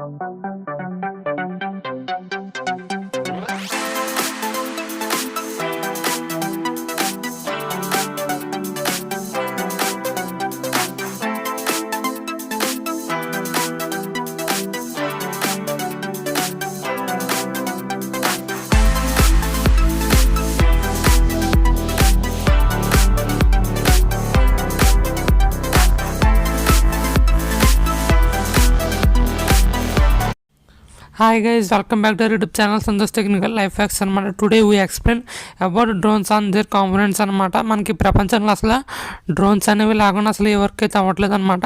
Hi guys, welcome back to our YouTube channel Santosh Technical Life Hacks అనమాట. Today we explain about drones on their components అనమాట. మనకి ప్రపంచంలో అసలు drones అనేవి లేకుండా అసలు ఏ వర్క్ అయితే అవ్వట్లేదు అనమాట.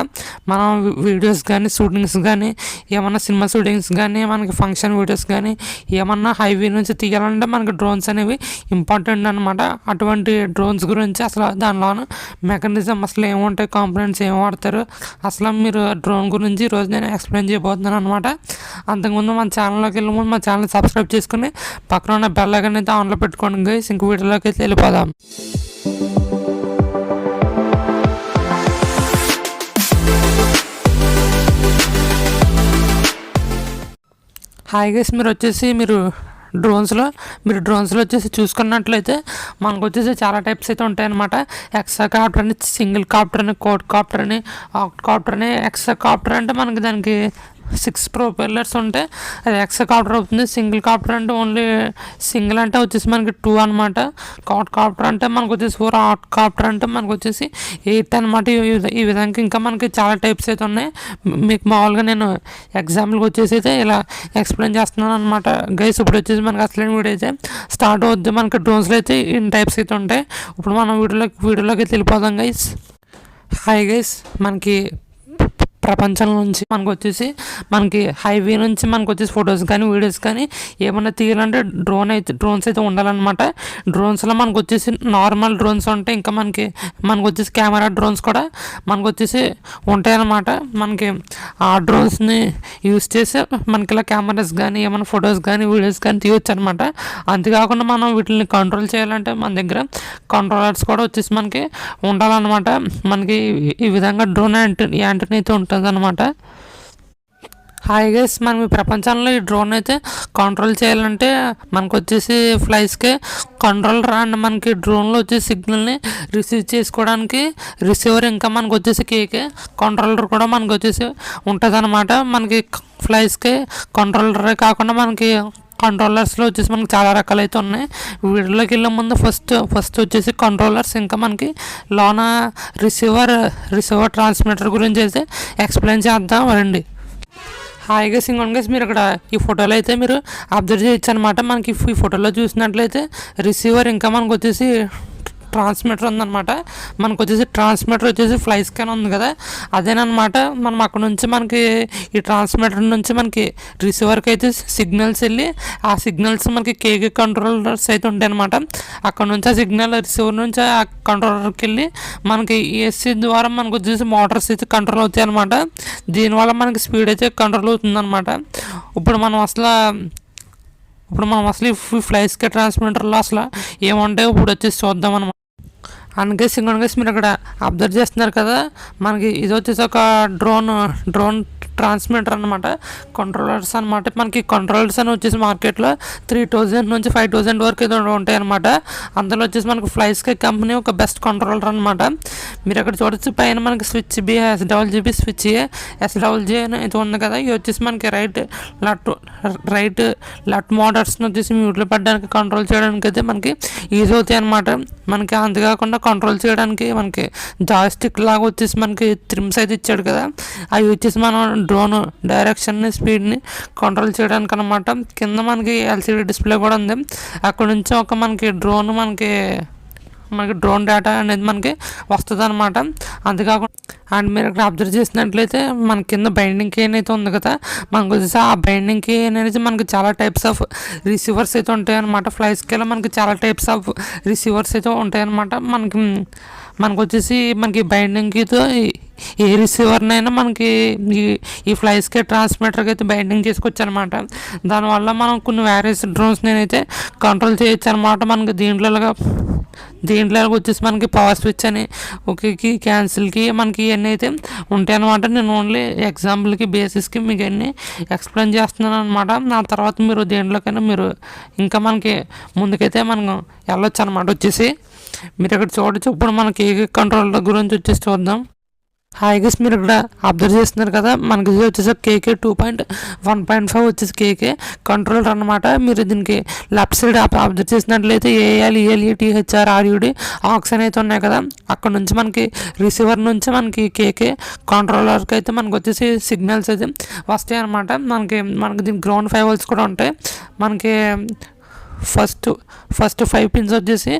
మనం వీడియోస్ కానీ షూటింగ్స్ కానీ ఏమన్నా సినిమా షూటింగ్స్ కానీ మనకి ఫంక్షన్ వీడియోస్ కానీ ఏమన్నా హైవే నుంచి తీయాలంటే మనకి డ్రోన్స్ అనేవి ఇంపార్టెంట్ అనమాట. అటువంటి డ్రోన్స్ గురించి అసలు దానిలోన మెకానిజం అసలు ఏముంటాయి, కాంపోనెంట్స్ ఏం వాడతారు, అసలు మీరు డ్రోన్ గురించి ఈరోజు నేను ఎక్స్ప్లెయిన్ చేయబోతున్నాను అనమాట. అంతకుముందు మన ఛానల్లోకి వెళ్ళే ముందు మా ఛానల్ సబ్స్క్రైబ్ చేసుకుని పక్కన ఉన్న బెల్ ఐకాన్ అయితే ఆన్లో పెట్టుకోండి గైస్. ఇంక వీడియోలోకి అయితే వెళ్ళిపోదాం. హాయ్ గైస్, మీరు డ్రోన్స్లో వచ్చేసి చూసుకున్నట్లయితే మనకు వచ్చేసి చాలా టైప్స్ అయితే ఉంటాయన్నమాట. ఎక్సా కాప్టర్ అని, సింగిల్ కాప్టర్ అని, కోడ్ కాప్టర్ అని, ఆక్ట్ కాప్టర్ అని. ఎక్సా కాప్టర్ అంటే మనకి దానికి 6 ప్రొపెల్లర్స్ ఉంటాయి, అది ఎక్సా కాప్టర్ అవుతుంది. సింగిల్ కాప్టర్ అంటే ఓన్లీ సింగిల్ అంటే వచ్చేసి మనకి 2 అనమాట. కాట్ కాప్టర్ అంటే మనకు వచ్చేసి 4, ఆట్ కాప్టర్ అంటే మనకు వచ్చేసి 8 అనమాట. ఈ విధంగా ఇంకా మనకి చాలా టైప్స్ అయితే ఉన్నాయి. మీకు మామూలుగా నేను ఎగ్జాంపుల్కి వచ్చేసి అయితే ఇలా ఎక్స్ప్లెయిన్ చేస్తున్నాను అనమాట గైస్. ఇప్పుడు వచ్చేసి మనకి అసలు వీడియో అయితే స్టార్ట్ అవుద్ది. మనకి డ్రోన్స్లో అయితే ఇన్ని టైప్స్ అయితే ఉంటాయి. ఇప్పుడు మనం వీడియోలోకి అయితే వెళ్ళిపోదాం గైస్. హాయ్ గైస్, మనకి ప్రపంచం నుంచి మనకి హైవే నుంచి మనకు వచ్చేసి ఫొటోస్ కానీ వీడియోస్ కానీ ఏమన్నా తీయాలంటే డ్రోన్స్ అయితే ఉండాలన్నమాట. డ్రోన్స్లో మనకు వచ్చేసి నార్మల్ డ్రోన్స్ ఉంటాయి, ఇంకా మనకు వచ్చేసి కెమెరా డ్రోన్స్ కూడా మనకు వచ్చేసి ఉంటాయన్నమాట. మనకి ఆ డ్రోన్స్ని యూస్ చేసి మనకి ఇలా కెమెరాస్ కానీ ఏమైనా ఫొటోస్ కానీ వీడియోస్ కానీ తీయవచ్చు అనమాట. అంతేకాకుండా మనం వీటిని కంట్రోల్ చేయాలంటే మన దగ్గర కంట్రోలర్స్ కూడా వచ్చేసి మనకి ఉండాలన్నమాట. మనకి ఈ విధంగా డ్రోన్ యాంటెన్నా అయితే ఉంటుంది అనమాట. హాయ్ గైస్, మనం ఈ ప్రపంచంలో ఈ డ్రోన్ అయితే కంట్రోల్ చేయాలంటే మనకు వచ్చేసి ఫ్లైస్కే కంట్రోలర్ అండ్ మనకి డ్రోన్లో వచ్చే సిగ్నల్ని రిసీవ్ చేసుకోవడానికి రిసీవర్, ఇంకా మనకు వచ్చేసి కేకే కంట్రోలర్ కూడా మనకు వచ్చేసి ఉంటుంది అనమాట. మనకి ఫ్లైస్కే కంట్రోలరే కాకుండా మనకి కంట్రోలర్స్లో వచ్చేసి మనకి చాలా రకాలు అయితే ఉన్నాయి. వీడియోలోకి వెళ్ళే ముందు ఫస్ట్ వచ్చేసి కంట్రోలర్స్, ఇంకా మనకి లోన రిసీవర్ ట్రాన్స్మిటర్ గురించి అయితే ఎక్స్ప్లెయిన్ చేద్దాం రండి. హాయ్ గైస్, ఇంకొక మీరు ఇక్కడ ఈ ఫోటోలో అయితే మీరు అబ్జర్వ్ చేయొచ్చు అనమాట. మనకి ఈ ఫోటోలో చూసినట్లయితే రిసీవర్, ఇంకా మనకు వచ్చేసి ట్రాన్స్మిటర్ ఉందన్నమాట. మనకు వచ్చేసి ట్రాన్స్మిటర్ వచ్చేసి ఫ్లై స్కాన్ ఉంది కదా, అదేనమాట. మనం అక్కడ నుంచి మనకి ఈ ట్రాన్స్మిటర్ నుంచి మనకి రిసీవర్కి అయితే సిగ్నల్స్ వెళ్ళి ఆ సిగ్నల్స్ మనకి కేకే కంట్రోలర్స్ అయితే ఉంటాయి అనమాట. అక్కడ నుంచి ఆ సిగ్నల్ రిసీవర్ నుంచి ఆ కంట్రోలర్కి వెళ్ళి మనకి ఏసీ ద్వారా మనకు వచ్చేసి మోటార్స్ అయితే కంట్రోల్ అవుతాయి అనమాట. దీనివల్ల మనకి స్పీడ్ అయితే కంట్రోల్ అవుతుంది అనమాట. ఇప్పుడు మనం అసలు ఈ ఫ్లై స్కాన్ ట్రాన్స్మిటర్లో అసలు ఏముంటాయో ఇప్పుడు వచ్చేసి చూద్దాం అనమాట. అందుకే మీరు ఇక్కడ అబ్జర్వ్ చేస్తున్నారు కదా, మనకి ఇది వచ్చేసి ఒక డ్రోన్ ట్రాన్స్మిటర్ అనమాట, కంట్రోలర్స్ అనమాట. మనకి కంట్రోలర్స్ అని వచ్చేసి మార్కెట్లో 3000 నుంచి 5000 వరకు అయితే ఉంటాయి అనమాట. అందులో వచ్చేసి మనకి ఫ్లైస్కే కంపెనీ ఒక బెస్ట్ కంట్రోలర్ అనమాట. మీరు అక్కడ చూడొచ్చు పైన మనకి స్విచ్ బి, SWB స్విచ్ ఏ, SWJ అయితే ఉంది కదా. ఇది వచ్చేసి మనకి రైట్ లెఫ్ట్ మోటార్స్ని వచ్చేసి మ్యూట్లో పెట్టడానికి కంట్రోల్ చేయడానికి అయితే మనకి ఈజీ అవుతాయి అనమాట. మనకి అంతేకాకుండా కంట్రోల్ చేయడానికి మనకి జాయిస్టిక్ లాగా వచ్చేసి మనకి త్రిమ్స్ అయితే ఇచ్చాడు కదా, అవి వచ్చేసి మనం డ్రోన్ డైరెక్షన్ని స్పీడ్ని కంట్రోల్ చేయడానికి అనమాట. కింద మనకి LCD డిస్ప్లే కూడా ఉంది. అక్కడ నుంచి మనకి డ్రోన్ డేటా అనేది మనకి వస్తుంది అనమాట. అంతేకాకుండా అండ్ మీరు ఇక్కడ అబ్జర్వ్ చేసినట్లయితే మన కింద బైండింగ్ కీ అయితే ఉంది కదా, మనకు వచ్చేసి ఆ బైండింగ్ కీ అనేది మనకి చాలా టైప్స్ ఆఫ్ రిసీవర్స్ అయితే ఉంటాయి అనమాట. ఫ్లై స్కేలో మనకి చాలా టైప్స్ ఆఫ్ రిసీవర్స్ అయితే ఉంటాయి అనమాట. మనకు వచ్చేసి మనకి బైండింగ్తో ఏ రిసీవర్నైనా మనకి ఈ ఫ్లైస్కి ట్రాన్స్మిటర్కి అయితే బైండింగ్ చేసుకొచ్చు అనమాట. దానివల్ల మనం కొన్ని వేరియస్ డ్రోన్స్ నేనైతే కంట్రోల్ చేయొచ్చు అనమాట. మనకి దీంట్లో వచ్చేసి మనకి పవర్ స్విచ్ అని ఓకేకి క్యాన్సిల్కి మనకి ఇవన్నీ అయితే ఉంటాయి అనమాట. నేను ఓన్లీ ఎగ్జాంపుల్కి బేసిస్కి మీకు అన్నీ ఎక్స్ప్లెయిన్ చేస్తున్నాను అనమాట. ఆ తర్వాత మీరు దేంట్లోకైనా మీరు ఇంకా మనకి ముందుకైతే మనం వెళ్ళొచ్చు అనమాట. వచ్చేసి మీరు ఇక్కడ చూడొచ్చు. ఇప్పుడు మనకి కంట్రోలర్ గురించి వచ్చేసి చూద్దాం. హాయ్ గైస్, మీరు ఇక్కడ అబ్జర్వ్ చేస్తున్నారు కదా, మనకి వచ్చేసి కేకే 2.1.5 వచ్చేసి కేకే కంట్రోలర్ అనమాట. మీరు దీనికి లెఫ్ట్ సైడ్ అబ్జర్వ్ చేసినట్లయితే ALELETHR RUD ఆక్స్ అయితే ఉన్నాయి కదా, అక్కడ నుంచి మనకి రిసీవర్ నుంచి మనకి కేకే కంట్రోలర్కి అయితే మనకు వచ్చేసి సిగ్నల్స్ అయితే వస్తాయి అనమాట. మనకి దీనికి గ్రౌండ్ 5 volts కూడా ఉంటాయి. మనకి ఫస్ట్ 5 pins వచ్చేసి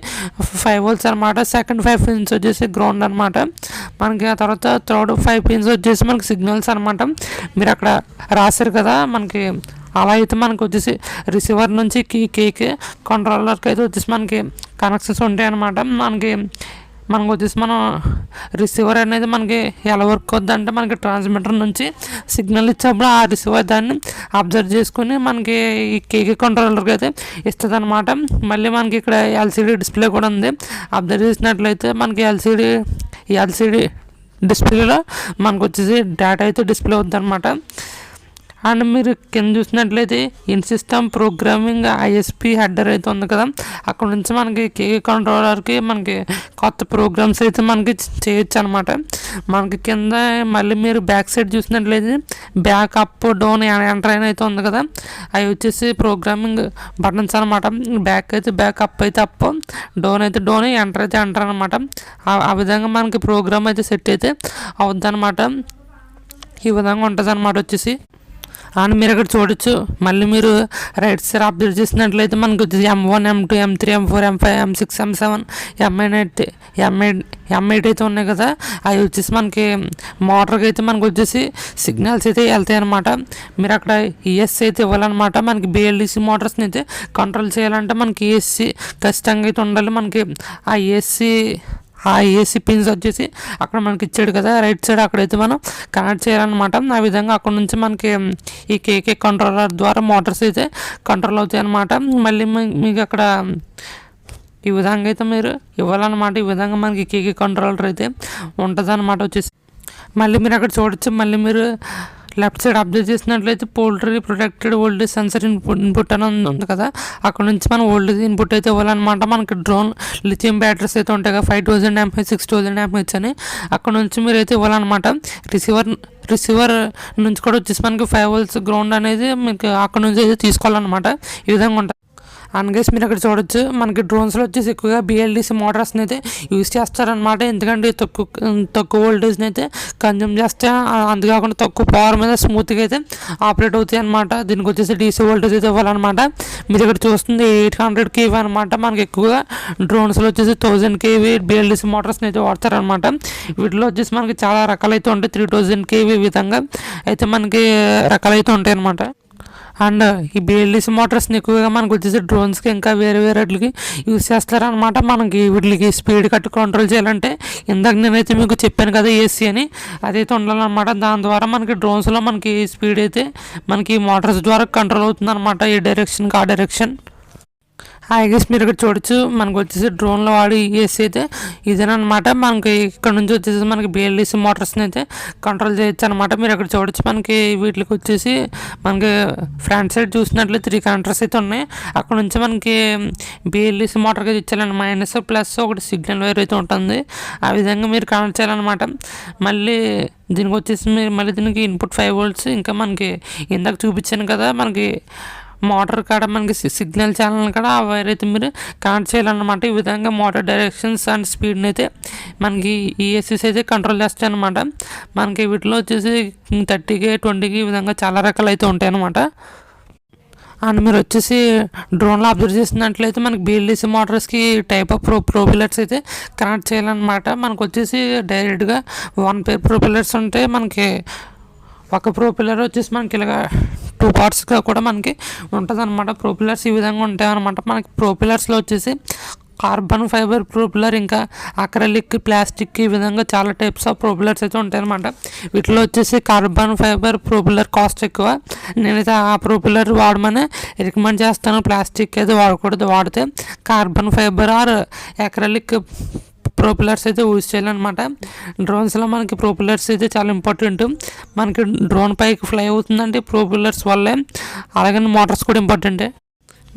5 volts అనమాట. సెకండ్ 5 pins వచ్చేసి గ్రౌండ్ అనమాట. మనకి ఆ తర్వాత థర్డ్ 5 pins వచ్చేసి మనకి సిగ్నల్స్ అనమాట. మీరు అక్కడ రాశారు కదా, మనకి అలా అయితే మనకు వచ్చేసి రిసీవర్ నుంచి కేకే కంట్రోలర్కి అయితే వచ్చేసి మనకి కనెక్షన్స్ ఉంటాయి అనమాట. మనకు వచ్చేసి మనం రిసీవర్ అనేది మనకి ఎలా వర్క్ అవుద్దంటే మనకి ట్రాన్స్మిటర్ నుంచి సిగ్నల్ ఇచ్చినప్పుడు ఆ రిసీవర్ దాన్ని అబ్జర్వ్ చేసుకుని మనకి ఈ కేకే కంట్రోలర్కి అయితే ఇస్తుంది అనమాట. మళ్ళీ మనకి ఇక్కడ LCD డిస్ప్లే కూడా ఉంది. అబ్జర్వ్ చేసినట్లయితే మనకి LCD డిస్ప్లేలో మనకు వచ్చేసి డేటా అయితే డిస్ప్లే అవుతుంది అనమాట. అండ్ మీరు కింద చూసినట్లయితే in system programming ISP header అయితే ఉంది కదా, అక్కడ నుంచి మనకి కేకే కంట్రోలర్కి మనకి కొత్త ప్రోగ్రామ్స్ అయితే మనకి చేయొచ్చు అనమాట. మనకి కింద మళ్ళీ మీరు బ్యాక్ సైడ్ చూసినట్లయితే బ్యాక్ అప్ డౌన్ ఎంటర్ అయితే ఉంది కదా, అవి వచ్చేసి ప్రోగ్రామింగ్ బటన్స్ అనమాట. బ్యాక్ అయితే బ్యాక్, అప్ అయితే అప్, డౌన్ అయితే డౌన్, ఎంటర్ అయితే ఎంటర్ అనమాట. ఆ విధంగా మనకి ప్రోగ్రామ్ అయితే సెట్ అయితే అవుద్ది అనమాట. ఈ విధంగా ఉంటుంది అనమాట వచ్చేసి. అండ్ మీరు ఇక్కడ చూడొచ్చు. మళ్ళీ మీరు రైట్ సైడ్ అబ్జర్వ్ చేసినట్లయితే మనకు వచ్చేసి M1 M2 M3 M4 M5 M6 M7 M8 అయితే ఉన్నాయి కదా, అవి వచ్చేసి మనకి మోటార్కి అయితే మనకు వచ్చేసి సిగ్నల్స్ అయితే వెళ్తాయి అనమాట. మీరు అక్కడ ESC అయితే ఇవ్వాలన్నమాట. మనకి BLDC మోటార్స్ని అయితే కంట్రోల్ చేయాలంటే మనకి ESC ఖచ్చితంగా అయితే ఉండాలి. మనకి ఆ ఏసీ పిన్స్ వచ్చేసి అక్కడ మనకి ఇచ్చాడు కదా రైట్ సైడ్, అక్కడైతే మనం కనెక్ట్ చేయాలన్నమాట. ఆ విధంగా అక్కడ నుంచి మనకి ఈ కేకే కంట్రోలర్ ద్వారా మోటార్స్ అయితే కంట్రోల్ అవుతాయి అన్నమాట. మళ్ళీ మీకు అక్కడ ఈ విధంగా అయితే మీరు ఇవ్వాలన్నమాట. ఈ విధంగా మనకి కేకే కంట్రోలర్ అయితే ఉంటుంది అనమాట వచ్చేసి. మళ్ళీ మీరు అక్కడ చూడొచ్చు. మళ్ళీ మీరు లెఫ్ట్ సైడ్ అబ్జర్వ్ చేసినట్లయితే poultry protected voltage sensor input అని ఉంది కదా, అక్కడ నుంచి మనం వోల్టేజ్ ఇన్పుట్ అయితే ఇవ్వాలన్నమాట. మనకి డ్రోన్ లిథియం బ్యాటరీస్ అయితే ఉంటాయి కదా, 5000 mAh 6000 mAh అని, అక్కడ నుంచి మీరు అయితే ఇవ్వాలన్నమాట. రిసీవర్ నుంచి కూడా వచ్చేసి మనకి 5 volts గ్రౌండ్ అనేది మీకు అక్కడ నుంచి అయితే తీసుకోవాలన్నమాట. ఈ విధంగా ఉంటుంది. అండ్ గైస్, మీరు అక్కడ చూడొచ్చు. మనకి డ్రోన్స్లో వచ్చేసి ఎక్కువగా BLDC మోటార్స్ని అయితే యూజ్ చేస్తారనమాట. ఎందుకంటే తక్కువ వోల్టేజ్ని అయితే కన్జ్యూమ్ చేస్తే, అందుకాకుండా తక్కువ పవర్ మీద స్మూత్గా అయితే ఆపరేట్ అవుతాయి అనమాట. దీనికి వచ్చేసి DC వోల్టేజ్ అయితే ఇవ్వాలన్నమాట. మీరు ఇక్కడ చూస్తుంది 800 kV అనమాట. మనకి ఎక్కువగా డ్రోన్స్లో వచ్చేసి 1000 kV BLDC మోటార్స్ని అయితే వాడతారనమాట. వీటిలో వచ్చేసి మనకి చాలా రకాలైతే ఉంటాయి. 3000 kV విధంగా అయితే మనకి రకాలైతే ఉంటాయి అనమాట. అండ్ ఈ BLDC మోటార్స్ని ఎక్కువగా మనకు వచ్చేసి డ్రోన్స్కి ఇంకా వేరే వాటికి యూజ్ చేస్తారనమాట. మనకి వీటికి స్పీడ్ కట్ కంట్రోల్ చేయాలంటే ఇందాక నేనైతే మీకు చెప్పాను కదా AC అని, అదైతే ఉండాలన్నమాట. దాని ద్వారా మనకి డ్రోన్స్లో మనకి స్పీడ్ అయితే మనకి మోటార్స్ ద్వారా కంట్రోల్ అవుతుంది అనమాట. ఈ డైరెక్షన్కి ఆ డైరెక్షన్. గైస్, మీరు ఇక్కడ చూడొచ్చు. మనకు వచ్చేసి డ్రోన్లో వాడి AC అయితే ఇదేనమాట. మనకి ఇక్కడ నుంచి వచ్చేసి మనకి BLDC మోటార్స్ని అయితే కంట్రోల్ చేయొచ్చు అనమాట. మీరు ఇక్కడ చూడొచ్చు. మనకి వీటికి వచ్చేసి మనకి ఫ్రంట్ సైడ్ చూసినట్లయితే 3 కనెక్టర్స్ అయితే ఉన్నాయి. అక్కడ నుంచి మనకి BLDC మోటార్కి అయితే ఇచ్చారండి. మైనస్ ప్లస్ ఒకటి సిగ్నల్ వైర్ అయితే ఉంటుంది. ఆ విధంగా మీరు కనెక్ట్ చేయాలన్నమాట. మళ్ళీ దీనికి వచ్చేసి మళ్ళీ దీనికి ఇన్పుట్ 5 volts, ఇంకా మనకి ఇందాక చూపించాను కదా మనకి మోటార్ కాడ మనకి సిగ్నల్ ఛానల్ కాడ ఆ వైర్ అయితే మీరు కనెక్ట్ చేయాలన్నమాట. ఈ విధంగా మోటార్ డైరెక్షన్స్ అండ్ స్పీడ్ని అయితే మనకి ESCs అయితే కంట్రోల్ చేస్తాయి అనమాట. మనకి వీటిలో వచ్చేసి 30K 20K ఈ విధంగా చాలా రకాలు అయితే ఉంటాయి అన్నమాట. అండ్ మీరు వచ్చేసి డ్రోన్లో అబ్జర్వ్ చేసినట్లయితే మనకి BLDC మోటార్స్కి టైప్ ఆఫ్ ప్రొపెల్లర్స్ అయితే కనెక్ట్ చేయాలన్నమాట. మనకు వచ్చేసి డైరెక్ట్గా 1 pair ప్రొపెల్లర్స్ ఉంటాయి. మనకి ఒక ప్రొపెల్లర్ వచ్చేసి మనకి ఇలాగా 2 partsగా కూడా మనకి ఉంటుంది అనమాట. ప్రొపెల్లర్స్ ఈ విధంగా ఉంటాయి అనమాట. మనకి ప్రొపెల్లర్స్లో వచ్చేసి కార్బన్ ఫైబర్ ప్రొపెల్లర్, ఇంకా అక్రలిక్, ప్లాస్టిక్, ఈ విధంగా చాలా టైప్స్ ఆఫ్ ప్రొపెల్లర్స్ అయితే ఉంటాయన్నమాట. వీటిలో వచ్చేసి కార్బన్ ఫైబర్ ప్రొపెల్లర్ కాస్ట్ ఎక్కువ. నేనైతే ఆ ప్రొపెల్లర్ వాడమని రికమెండ్ చేస్తాను. ప్లాస్టిక్ అయితే వాడకూడదు. వాడితే carbon fibre or acrylic propellers అయితే యూజ్ చేయాలన్నమాట. డ్రోన్స్లో మనకి ప్రొపెల్లర్స్ అయితే చాలా ఇంపార్టెంట్. మనకి డ్రోన్ పైకి ఫ్లై అవుతుందంటే ప్రొపెల్లర్స్ వల్లే. అలాగే మోటార్స్ కూడా ఇంపార్టెంటే.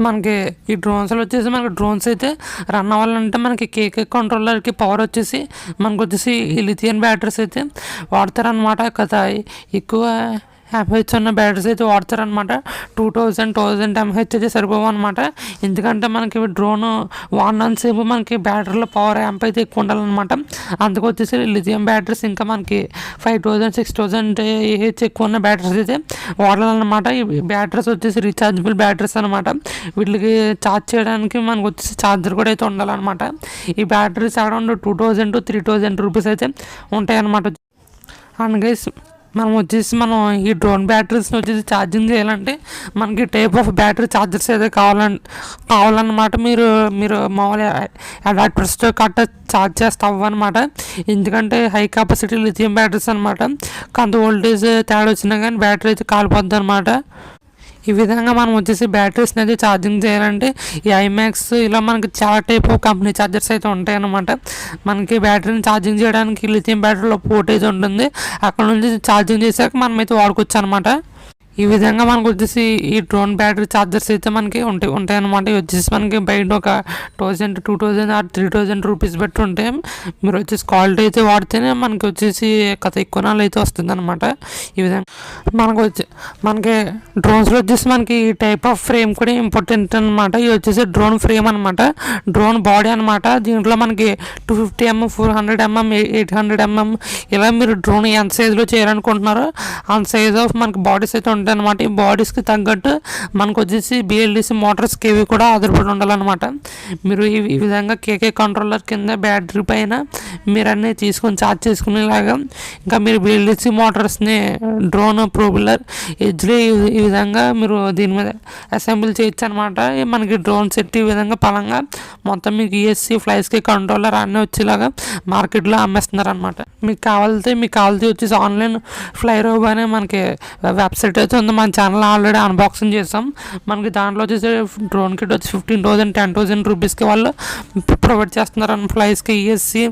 మనకి ఈ డ్రోన్స్లో వచ్చేసి మనకి డ్రోన్స్ అయితే రన్ అవ్వాలంటే మనకి కేకే కంట్రోలర్కి పవర్ వచ్చేసి మనకు వచ్చేసి ఈ లిథియం బ్యాటరీస్ అయితే వాడతారనమాట. కదా ఎక్కువ ఎంహెచ్ ఉన్న బ్యాటరీస్ అయితే వాడతారనమాట. 2000 ఎంహెచ్ అయితే సరిపోవు అనమాట. ఎందుకంటే మనకి డ్రోన్ వాడినంతసేపు మనకి బ్యాటరీలో పవర్ యాంప్ అయితే ఎక్కువ ఉండాలన్నమాట. అందుకు వచ్చేసి లిథియం బ్యాటరీస్, ఇంకా మనకి 5000 6000 ఏహెచ్ ఎక్కువ ఉన్న బ్యాటరీస్ అయితే వాడాలన్నమాట. ఈ బ్యాటరీస్ వచ్చేసి రీఛార్జబుల్ బ్యాటరీస్ అనమాట. వీటికి ఛార్జ్ చేయడానికి మనకు వచ్చేసి ఛార్జర్ కూడా అయితే ఉండాలన్నమాట. ఈ బ్యాటరీస్ అరౌండ్ 2000 to 3000 రూపీస్ అయితే ఉంటాయి అన్నమాట. అండ్ గైస్, మనం ఈ డ్రోన్ బ్యాటరీస్ని వచ్చేసి ఛార్జింగ్ చేయాలంటే మనకి టైప్ ఆఫ్ బ్యాటరీ ఛార్జర్స్ అయితే కావాలన్నమాట. మీరు మామూలు అడాప్టర్స్తో కట్ట ఛార్జ్ చేస్తే అవ్వనమాట. ఎందుకంటే హై కెపాసిటీ లిథియం బ్యాటరీస్ అనమాట. కొంత వోల్టేజ్ తేడా వచ్చినా కానీ బ్యాటరీ అయితే కాలిపోద్ది అనమాట. ఈ విధంగా మనం వచ్చేసి బ్యాటరీస్ని అయితే ఛార్జింగ్ చేయాలంటే ఈ ఐమాక్స్ ఇలా మనకి చాలా టైప్ ఆఫ్ కంపెనీ ఛార్జర్స్ అయితే ఉంటాయన్నమాట. మనకి బ్యాటరీని ఛార్జింగ్ చేయడానికి లిథియం బ్యాటరీలో పోర్ట్ అయితే ఉంటుంది. అక్కడ నుంచి ఛార్జింగ్ చేశాక మనం అయితే వాడుకోవచ్చు అనమాట. ఈ విధంగా మనకు వచ్చేసి ఈ డ్రోన్ బ్యాటరీ ఛార్జర్స్ అయితే మనకి ఉంటాయన్నమాట. ఇవి వచ్చేసి మనకి బయట ఒక 1000 to 2000 ఆర్ 3000 రూపీస్ పెట్టి ఉంటాయి. మీరు వచ్చేసి క్వాలిటీ అయితే వాడితేనే మనకి వచ్చేసి కథ ఎక్కువ నాళ్ళు అయితే వస్తుంది అనమాట. ఈ విధంగా మనకి డ్రోన్స్లో వచ్చేసి మనకి ఈ టైప్ ఆఫ్ ఫ్రేమ్ కూడా ఇంపార్టెంట్ అనమాట. ఇది వచ్చేసి డ్రోన్ ఫ్రేమ్ అనమాట. డ్రోన్ బాడీ అనమాట. దీంట్లో మనకి 250mm, 400mm, 800mm ఇలా మీరు డ్రోన్ ఎంత సైజులో చేయాలనుకుంటున్నారో అంత సైజ్ ఆఫ్ మనకి బాడీస్ అయితే ఉంటాయి అనమాట. ఈ బాడీస్కి తగ్గట్టు మనకు వచ్చేసి బిఎల్డిసి మోటార్స్ కేవీ కూడా ఆధారపడి ఉండాలన్నమాట. మీరు ఈ విధంగా కేకే కంట్రోలర్ కింద బ్యాటరీ పైన మీరు అన్నీ తీసుకొని ఛార్జ్ చేసుకునేలాగా ఇంకా మీరు బిఎల్డిసి మోటార్స్ని డ్రోన్ ప్రొపెల్లర్ ఎడ్జ్లో ఈ విధంగా మీరు దీని మీద అసెంబ్లీ చేయొచ్చు అనమాట. మనకి డ్రోన్ సెట్ ఈ విధంగా పలంగా మొత్తం మీకు ఈఎస్సి ఫ్లైస్కి కంట్రోలర్ అన్నీ వచ్చేలాగా మార్కెట్లో అమ్మేస్తున్నారు అనమాట. మీకు కావాలితే వచ్చేసి ఆన్లైన్ ఫ్లైరోబ్ అనే మనకి వెబ్సైట్ అయితే ఉంది. మన ఛానల్ ఆల్రెడీ అన్బాక్సింగ్ చేస్తాం. మనకి దాంట్లో వచ్చేసి డ్రోన్ కిట్ వచ్చి 15,000 10,000 రూపీస్కి వాళ్ళు ప్రొవైడ్ చేస్తున్నారు. ఫ్లైస్కి ఈఎస్సి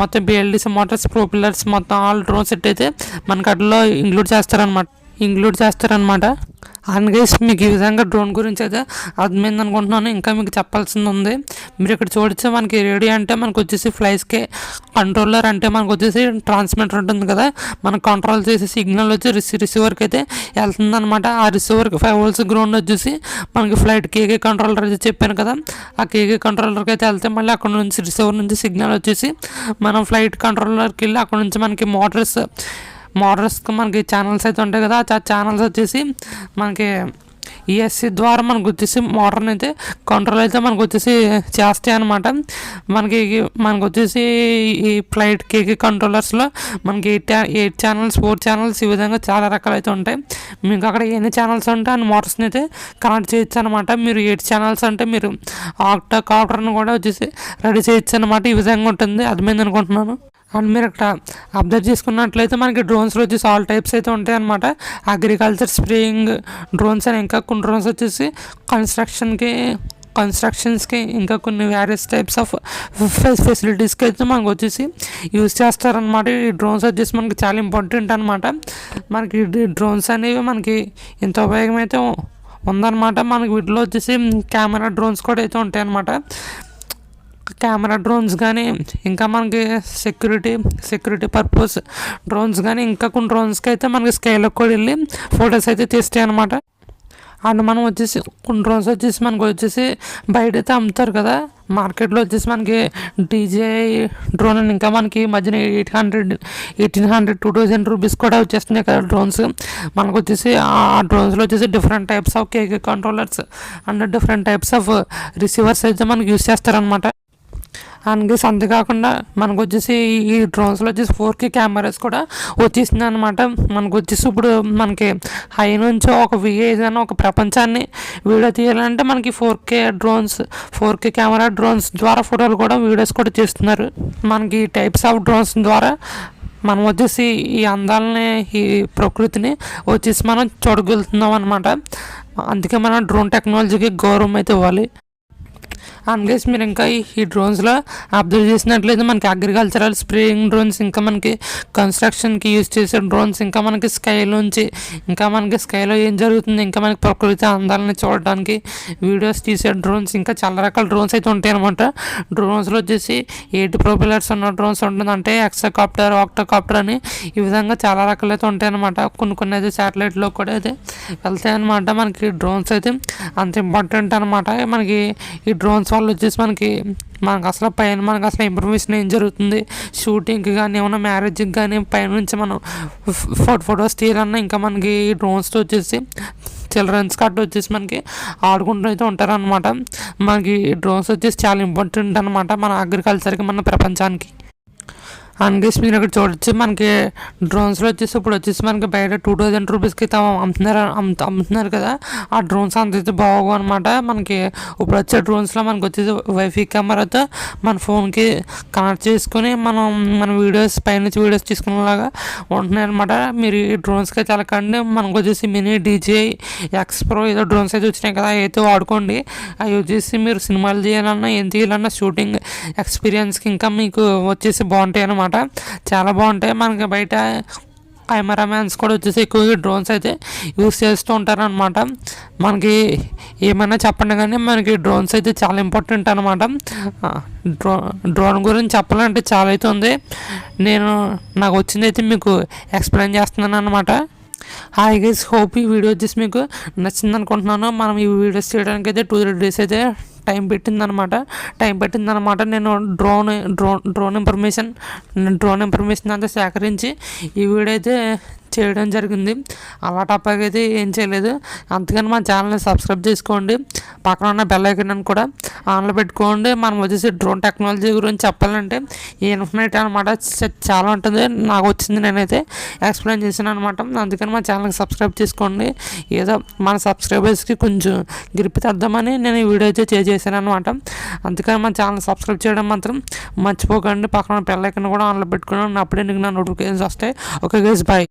మొత్తం బిఎల్డిసి మోటార్స్ ప్రొపెల్లర్స్ మొత్తం ఆల్ డ్రోన్ సెట్ అయితే మనకి అట్లా ఇంక్లూడ్ చేస్తారనమాట. అండ్ గైస్, మీకు ఈ విధంగా డ్రోన్ గురించి అయితే అర్థమైంది అనుకుంటున్నాను. ఇంకా మీకు చెప్పాల్సింది ఉంది. మీరు ఇక్కడ చూడొచ్చు మనకి రేడియో అంటే మనకు వచ్చేసి ఫ్లైస్కి, కంట్రోలర్ అంటే మనకు వచ్చేసి ట్రాన్స్మిటర్ ఉంటుంది కదా, మనం కంట్రోల్ చేసే సిగ్నల్ వచ్చి రిసీవర్కి అయితే వెళ్తుంది అనమాట. ఆ రిసీవర్కి 5 volts గ్రౌండ్ వచ్చేసి మనకి ఫ్లైట్ కేకే కంట్రోలర్ అయితే చెప్పాను కదా, ఆ కేకే కంట్రోలర్కి అయితే వెళ్తే మళ్ళీ అక్కడ నుంచి రిసీవర్ నుంచి సిగ్నల్ వచ్చేసి మనం ఫ్లైట్ కంట్రోలర్కి వెళ్ళి అక్కడ నుంచి మనకి మోటార్స్కి మనకి ఛానల్స్ అయితే ఉంటాయి కదా, ఆ ఛానల్స్ వచ్చేసి మనకి ఈఎస్సి ద్వారా మనకు వచ్చేసి మోటార్ని అయితే కంట్రోల్ అయితే మనకు వచ్చేసి చేస్తాయి అనమాట. మనకి వచ్చేసి ఈ ఫ్లైట్ కేకే కంట్రోలర్స్లో మనకి 8 ఛానల్స్ 4 ఛానల్స్ ఈ విధంగా చాలా రకాలు అయితే ఉంటాయి. మీకు అక్కడ ఎన్ని ఛానల్స్ ఉంటే అన్ని మోటార్స్ని అయితే కనెక్ట్ చేయొచ్చు అనమాట. మీరు 8 ఛానల్స్ అంటే మీరు ఆక్టా కాప్టర్ని కూడా వచ్చేసి రెడీ చేయొచ్చు అనమాట. ఈ విధంగా ఉంటుంది. అర్థమైంది అనుకుంటున్నాను. అండ్ మీరు ఇక్కడ అబ్జర్వ్ చేసుకున్నట్లయితే మనకి డ్రోన్స్లో వచ్చేసి ఆల్ టైప్స్ అయితే ఉంటాయి అనమాట. అగ్రికల్చర్, స్ప్రేయింగ్ డ్రోన్స్ అని, ఇంకా కొన్ని డ్రోన్స్ వచ్చేసి కన్స్ట్రక్షన్స్కి ఇంకా కొన్ని వేరియస్ టైప్స్ ఆఫ్ ఫెసిలిటీస్కి అయితే మనకు వచ్చేసి యూజ్ చేస్తారనమాట. ఈ డ్రోన్స్ వచ్చేసి మనకి చాలా ఇంపార్టెంట్ అనమాట. మనకి డ్రోన్స్ అనేవి మనకి ఇంత ఉపయోగం అయితే ఉందన్నమాట. మనకి వీటిలో వచ్చేసి కెమెరా డ్రోన్స్ కూడా అయితే ఉంటాయి అన్నమాట. కెమెరా డ్రోన్స్ కానీ ఇంకా మనకి సెక్యూరిటీ పర్పస్ డ్రోన్స్ కానీ ఇంకా కొన్ని డ్రోన్స్కి అయితే మనకి స్కైలోకి కూడా వెళ్ళి ఫొటోస్ అయితే తీస్తాయి అనమాట. అండ్ మనం వచ్చేసి కొన్ని డ్రోన్స్ వచ్చేసి మనకు వచ్చేసి బయట అయితే అమ్ముతారు కదా, మార్కెట్లో వచ్చేసి మనకి DJI డ్రోన్ అని ఇంకా మనకి మధ్యన 800 1800 2000 రూపీస్ కూడా వచ్చేస్తున్నాయి కదా డ్రోన్స్. మనకు వచ్చేసి ఆ డ్రోన్స్లో వచ్చేసి different types of KK controllers and different types of receivers అయితే మనకి యూజ్ చేస్తారనమాట. అండ్ అంతేకాకుండా మనకు వచ్చేసి ఈ డ్రోన్స్లో వచ్చేసి 4K కెమెరాస్ కూడా వచ్చేసింది అనమాట. మనకు వచ్చేసి ఇప్పుడు మనకి హై నుంచి ఒక ఏదైనా ఒక ప్రపంచాన్ని వీడియో తీయాలంటే మనకి 4K కెమెరా డ్రోన్స్ ద్వారా ఫోటోలు కూడా వీడియోస్ కూడా చేస్తున్నారు. మనకి టైప్స్ ఆఫ్ డ్రోన్స్ ద్వారా మనం వచ్చేసి ఈ అందాలని ఈ ప్రకృతిని వచ్చేసి మనం చూడగలుగుతున్నాం అనమాట. అందుకే మనం డ్రోన్ టెక్నాలజీకి గౌరవం అయితే ఇవ్వాలి. అండ్ గైస్ మీరు ఇంకా ఈ డ్రోన్స్లో అబ్జర్వ్ చేసినట్లయితే మనకి అగ్రికల్చరల్ స్ప్రేయింగ్ డ్రోన్స్, ఇంకా మనకి కన్స్ట్రక్షన్కి యూజ్ చేసే డ్రోన్స్, ఇంకా మనకి స్కైలో ఏం జరుగుతుంది, ఇంకా మనకి ప్రకృతి అందాలని చూడడానికి వీడియోస్ తీసే డ్రోన్స్, ఇంకా చాలా రకాల డ్రోన్స్ అయితే ఉంటాయి అనమాట. డ్రోన్స్లో వచ్చేసి 8 ప్రొపెలర్స్ ఉన్న డ్రోన్స్ ఉంటుంది, అంటే ఎక్సాకాప్టర్, ఆక్టోకాప్టర్ అని ఈ విధంగా చాలా రకాలు అయితే ఉంటాయి అనమాట. కొన్ని అయితే శాటిలైట్లో కూడా అయితే వెళ్తాయి అనమాట. మనకి డ్రోన్స్ అయితే అంత ఇంపార్టెంట్ అనమాట. మనకి ఈ డ్రోన్స్ వల్ల వచ్చేసి మనకి మనకు అసలు ఇన్ఫర్మేషన్ ఏం జరుగుతుంది, షూటింగ్కి కానీ ఏమైనా మ్యారేజ్కి కానీ పైనుంచి మనం ఫొటోస్ తీయాలన్నా, ఇంకా మనకి ఈ డ్రోన్స్తో వచ్చేసి చిల్డ్రన్స్ కట్ వచ్చేసి మనకి ఆడుకుంటూ అయితే ఉంటారనమాట. మనకి డ్రోన్స్ వచ్చేసి చాలా ఇంపార్టెంట్ అనమాట మన అగ్రికల్చర్కి, మన ప్రపంచానికి. అండ్ గైస్ మీరు ఇక్కడ చూడొచ్చు, మనకి డ్రోన్స్లో వచ్చేసి ఇప్పుడు వచ్చేసి మనకి బయట 2000 రూపీస్కి అమ్ముతున్నారు కదా. ఆ డ్రోన్స్ అంత అయితే బాగోవు అనమాట. మనకి ఇప్పుడు వచ్చే డ్రోన్స్లో మనకి వచ్చేసి వైఫై కెమెరాతో మన ఫోన్కి కనెక్ట్ చేసుకుని మన వీడియోస్ పైనుంచి వీడియోస్ తీసుకునేలాగా ఉంటున్నాయి అనమాట. మీరు ఈ డ్రోన్స్కి అయితే వెళ్ళకండి. మనకు వచ్చేసి మినీ DJI X Pro ఏదో డ్రోన్స్ అయితే వచ్చినాయి కదా, అయితే వాడుకోండి. అవి వచ్చేసి మీరు సినిమాలు చేయాలన్నా ఏం తీయాలన్నా షూటింగ్ ఎక్స్పీరియన్స్కి ఇంకా మీకు వచ్చేసి బాగుంటాయి అనమాట. చాలా బాగుంటాయి. మనకి బయట కెమెరామ్యాన్స్ కూడా వచ్చేసి ఎక్కువగా డ్రోన్స్ అయితే యూస్ చేస్తూ ఉంటారనమాట. మనకి ఏమైనా చెప్పండి కానీ మనకి డ్రోన్స్ అయితే చాలా ఇంపార్టెంట్ అనమాట. డ్రోన్ గురించి చెప్పాలంటే చాలా అయితే ఉంది. నాకు వచ్చింది అయితే మీకు ఎక్స్ప్లెయిన్ చేస్తున్నాను అనమాట. హాయ్ గైస్, హోప్ ఈ వీడియో వచ్చేసి మీకు నచ్చింది అనుకుంటున్నాను. మనం ఈ వీడియోస్ చేయడానికి అయితే 2-3 డేస్ అయితే టైం పెట్టిందనమాట. నేను డ్రోన్ ఇన్ఫర్మేషన్ అంతా సేకరించి ఈ వీడియో అయితే చేయడం జరిగింది. అలా టప్పాగా అయితే ఏం చేయలేదు. అందుకని మన ఛానల్ని సబ్స్క్రైబ్ చేసుకోండి, పక్కన ఉన్న బెల్ ఐకాన్ కూడా ఆన్లో పెట్టుకోండి. మనం వచ్చేసి డ్రోన్ టెక్నాలజీ గురించి చెప్పాలంటే ఇన్ఫర్మేటివ్ అనమాట, చాలా ఉంటుంది. నాకు వచ్చింది నేనైతే ఎక్స్ప్లెయిన్ చేశాను అనమాట. అందుకని మన ఛానల్కి సబ్స్క్రైబ్ చేసుకోండి. ఏదో మన సబ్స్క్రైబర్స్కి కొంచెం గిరిపితేద్దామని నేను ఈ వీడియో అయితే చేశాను అనమాట. అందుకని మన ఛానల్ సబ్స్క్రైబ్ చేయడం మాత్రం మర్చిపోకండి. పక్కన బెల్ ఐకాన్ కూడా ఆన్లో పెట్టుకున్నాను, అప్పుడే నీకు నా నోటిఫికేషన్స్ వస్తాయి. Okay guys, bye.